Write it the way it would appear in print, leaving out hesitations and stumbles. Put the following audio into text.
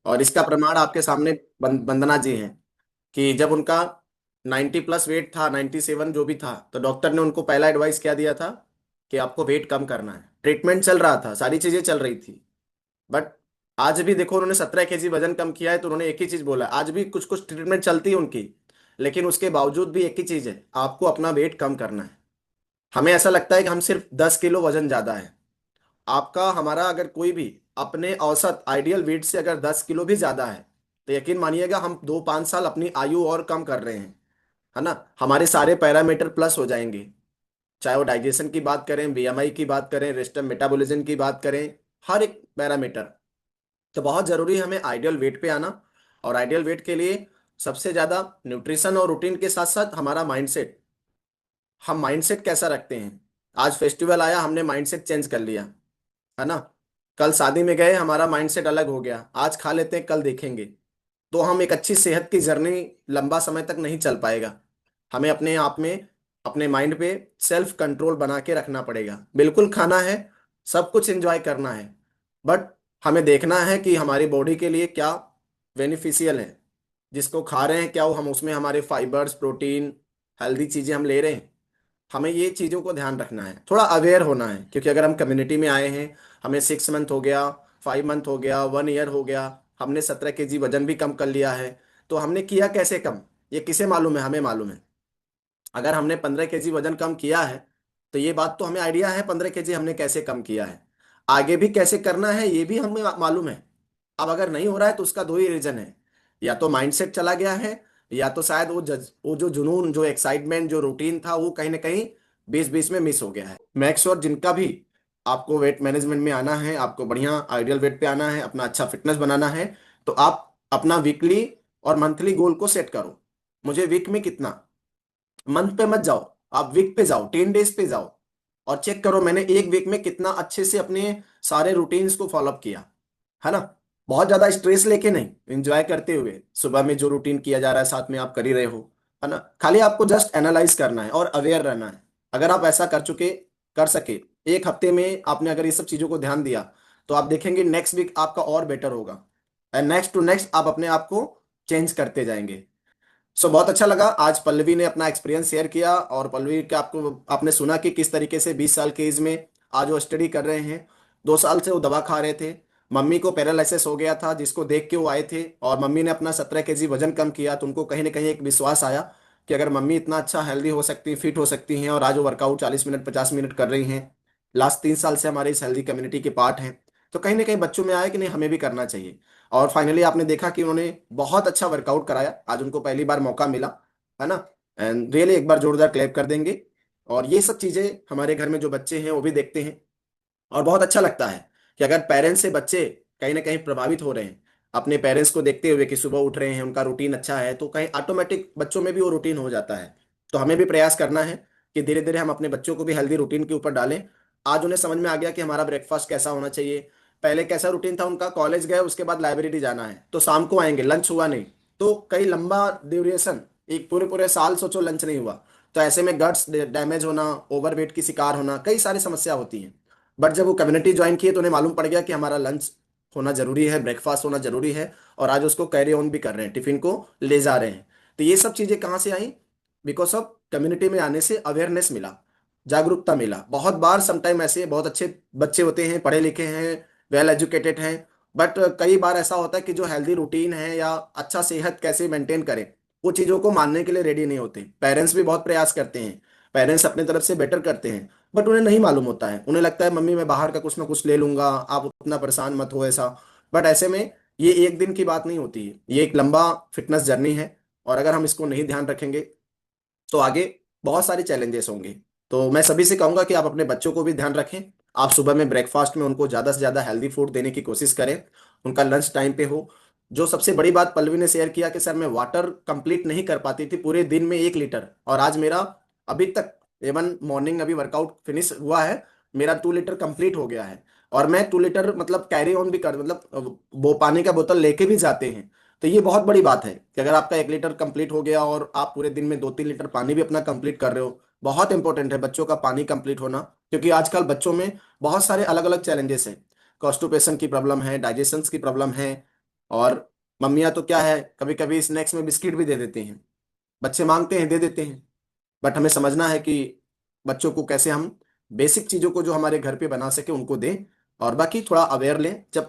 और इसका प्रमाण आपके सामने वंदना जी हैं कि जब उनका 90 प्लस वेट था, 97 जो भी था, तो डॉक्टर ने उनको पहला एडवाइस क्या दिया था कि आपको वेट कम करना है। ट्रीटमेंट चल रहा था, सारी चीजें चल रही थी, बट आज भी देखो उन्होंने 17 kg वजन कम किया है, तो उन्होंने एक ही चीज बोला। आज भी कुछ कुछ ट्रीटमेंट चलती है उनकी, लेकिन उसके बावजूद भी एक ही चीज है, आपको अपना वेट कम करना है। हमें ऐसा लगता है कि हम सिर्फ 10 किलो वजन ज्यादा है। आपका हमारा अगर कोई भी अपने औसत आइडियल वेट से अगर 10 किलो भी ज्यादा है, तो यकीन मानिएगा हम 2-5 साल अपनी आयु और कम कर रहे हैं, है ना। हमारे सारे पैरामीटर प्लस हो जाएंगे, चाहे वो डाइजेशन की बात करें, बीएमआई की बात करें, रेस्टम मेटाबॉलिज्म की बात करें, हर एक पैरामीटर। तो बहुत जरूरी है हमें आइडियल वेट पे आना। और आइडियल वेट के लिए सबसे ज्यादा न्यूट्रिशन और रूटीन के साथ साथ हमारा माइंडसेट। हम माइंडसेट कैसा रखते हैं। आज फेस्टिवल आया, हमने माइंडसेट चेंज कर लिया, है ना। कल शादी में गए, हमारा माइंडसेट अलग हो गया, आज खा लेते हैं कल देखेंगे। तो हम एक अच्छी सेहत की जर्नी लंबा समय तक नहीं चल पाएगा। हमें अपने आप में, अपने माइंड पे सेल्फ कंट्रोल बना के रखना पड़ेगा। बिल्कुल खाना है, सब कुछ एंजॉय करना है, बट हमें देखना है कि हमारी बॉडी के लिए क्या बेनिफिशियल है। जिसको खा रहे हैं, क्या वो हम उसमें हमारे फाइबर्स, प्रोटीन, हेल्दी चीजें हम ले रहे हैं। हमें ये चीज़ों को ध्यान रखना है, थोड़ा अवेयर होना है, क्योंकि अगर हम कम्युनिटी में आए हैं, हमें 6 मंथ हो गया, 5 मंथ हो गया, 1 ईयर हो गया, हमने 17 kg वजन भी कम कर लिया है, तो हमने किया कैसे कम, ये किसे मालूम है, हमें मालूम है। अगर हमने 15 kg वजन कम किया है, तो ये बात तो हमें आइडिया है 15 kg हमने कैसे कम किया है। आगे भी कैसे करना है ये भी हमें मालूम है। अब अगर नहीं हो रहा है तो उसका दो ही रीजन है, या तो माइंडसेट चला गया है, या तो शायद वो जो जुनून, जो एक्साइटमेंट, जो रूटीन था, वो कहीं ना कहीं बीच बीच में मिस हो गया है। मेक श्योर जिनका भी आपको वेट मैनेजमेंट में आना है, आपको बढ़िया आइडियल वेट पे आना है, अपना अच्छा फिटनेस बनाना है, तो आप अपना वीकली और मंथली गोल को सेट करो। मुझे वीक में कितना, मंथ पे मत जाओ, आप वीक पे जाओ, 10 डेज पे जाओ, और चेक करो मैंने एक वीक में कितना अच्छे से अपने सारे रूटीन्स को फॉलोअप किया, है ना। बहुत ज्यादा स्ट्रेस लेके नहीं, एंजॉय करते हुए सुबह में जो रूटीन किया जा रहा है साथ में आप कर ही रहे हो, है ना। खाली आपको जस्ट एनालाइज करना है और अवेयर रहना है। अगर आप ऐसा कर सके, एक हफ्ते में आपने अगर ये सब चीजों को ध्यान दिया, तो आप देखेंगे नेक्स्ट वीक आपका और बेटर होगा, एंड नेक्स्ट टू नेक्स्ट आप अपने आप को चेंज करते जाएंगे। बहुत अच्छा लगा आज पल्लवी ने अपना एक्सपीरियंस शेयर किया। और पल्लवी के आपको आपने सुना कि किस तरीके से 20 साल के एज में आज वो स्टडी कर रहे हैं। 2 साल से वो दवा खा रहे थे, मम्मी को पैरालिसिस हो गया था जिसको देख के वो आए थे, और मम्मी ने अपना 17 kg वजन कम किया, तो उनको कहीं ना कहीं एक विश्वास आया कि अगर मम्मी इतना अच्छा हेल्दी हो सकती, फिट हो सकती हैं, और आज वो वर्कआउट 40 मिनट 50 मिनट कर रही हैं, लास्ट 3 साल से हमारे इस हेल्दी कम्युनिटी के पार्ट हैं, तो कहीं ना कहीं बच्चों में आया कि नहीं हमें भी करना चाहिए। और फाइनली आपने देखा कि उन्होंने बहुत अच्छा वर्कआउट कराया, आज उनको पहली बार मौका मिला, है ना। एंड रियली एक बार जोरदार क्लैप कर देंगे। और ये सब चीजें हमारे घर में जो बच्चे हैं वो भी देखते हैं, और बहुत अच्छा लगता है कि अगर पेरेंट्स से बच्चे कहीं ना कहीं प्रभावित हो रहे हैं, अपने पेरेंट्स को देखते हुए कि सुबह उठ रहे हैं, उनका रूटीन अच्छा है, तो कहीं ऑटोमेटिक बच्चों में भी वो रूटीन हो जाता है। तो हमें भी प्रयास करना है कि धीरे धीरे हम अपने बच्चों को भी हेल्दी रूटीन के ऊपर डालें। आज उन्हें समझ में आ गया कि हमारा ब्रेकफास्ट कैसा होना चाहिए। पहले कैसा रूटीन था उनका, कॉलेज गए उसके बाद लाइब्रेरी जाना है तो शाम को आएंगे, लंच हुआ नहीं, तो कई लंबा ड्यूरेशन, एक पूरे पूरे साल सोचो लंच नहीं हुआ, तो ऐसे में गट्स डैमेज होना, ओवरवेट की शिकार होना, कई सारी समस्या होती हैं। बट जब वो कम्युनिटी ज्वाइन किए तो उन्हें मालूम पड़ गया कि हमारा लंच होना जरूरी है, ब्रेकफास्ट होना जरूरी है, और आज उसको कैरी ऑन भी कर रहे हैं, टिफिन को ले जा रहे हैं। तो ये सब चीजें कहाँ से आई, बिकॉज ऑफ कम्युनिटी में आने से अवेयरनेस मिला, जागरूकता मिला। बहुत बार समटाइम ऐसे बहुत अच्छे बच्चे होते हैं, पढ़े लिखे हैं, वेल एजुकेटेड हैं, बट कई बार ऐसा होता है कि जो हेल्दी रूटीन है या अच्छा सेहत कैसे मेंटेन करें, वो चीज़ों को मानने के लिए रेडी नहीं होते। पेरेंट्स भी बहुत प्रयास करते हैं, पेरेंट्स अपनी तरफ से बेटर करते हैं, बट उन्हें नहीं मालूम होता है। उन्हें लगता है मम्मी मैं बाहर का कुछ ना कुछ ले लूंगा, आप उतना परेशान मत हो ऐसा। बट ऐसे में ये एक दिन की बात नहीं होती है, ये एक लंबा फिटनेस जर्नी है, और अगर हम इसको नहीं ध्यान रखेंगे तो आगे बहुत सारे चैलेंजेस होंगे। तो मैं सभी से कहूंगा कि आप अपने बच्चों को भी ध्यान रखें। आप सुबह में ब्रेकफास्ट में उनको ज़्यादा से ज़्यादा हेल्दी फूड देने की कोशिश करें, उनका लंच टाइम पे हो। जो सबसे बड़ी बात पल्लवी ने शेयर किया कि सर मैं वाटर कंप्लीट नहीं कर पाती थी पूरे दिन में 1 लीटर, और आज मेरा अभी तक, इवन मॉर्निंग अभी वर्कआउट फिनिश हुआ है, मेरा 2 लीटर कंप्लीट हो गया है। और मैं 2 लीटर मतलब कैरी ऑन भी कर, मतलब वो पानी का बोतल लेके भी जाते हैं। तो ये बहुत बड़ी बात है कि अगर आपका 1 लीटर कंप्लीट हो गया और आप पूरे दिन में 2-3 लीटर पानी भी अपना कंप्लीट कर रहे हो, बहुत इंपॉर्टेंट है बच्चों का पानी कंप्लीट होना। क्योंकि आजकल बच्चों में बहुत सारे अलग अलग चैलेंजेस हैं, कॉन्स्टिपेशन की प्रॉब्लम है, डाइजेशन की प्रॉब्लम है, और मम्मियाँ तो क्या है, कभी कभी स्नैक्स में बिस्किट भी दे देते हैं, बच्चे मांगते हैं दे देते हैं। बट हमें समझना है कि बच्चों को कैसे हम बेसिक चीज़ों को जो हमारे घर पे बना सके उनको दें, और बाकी थोड़ा अवेयर लें जब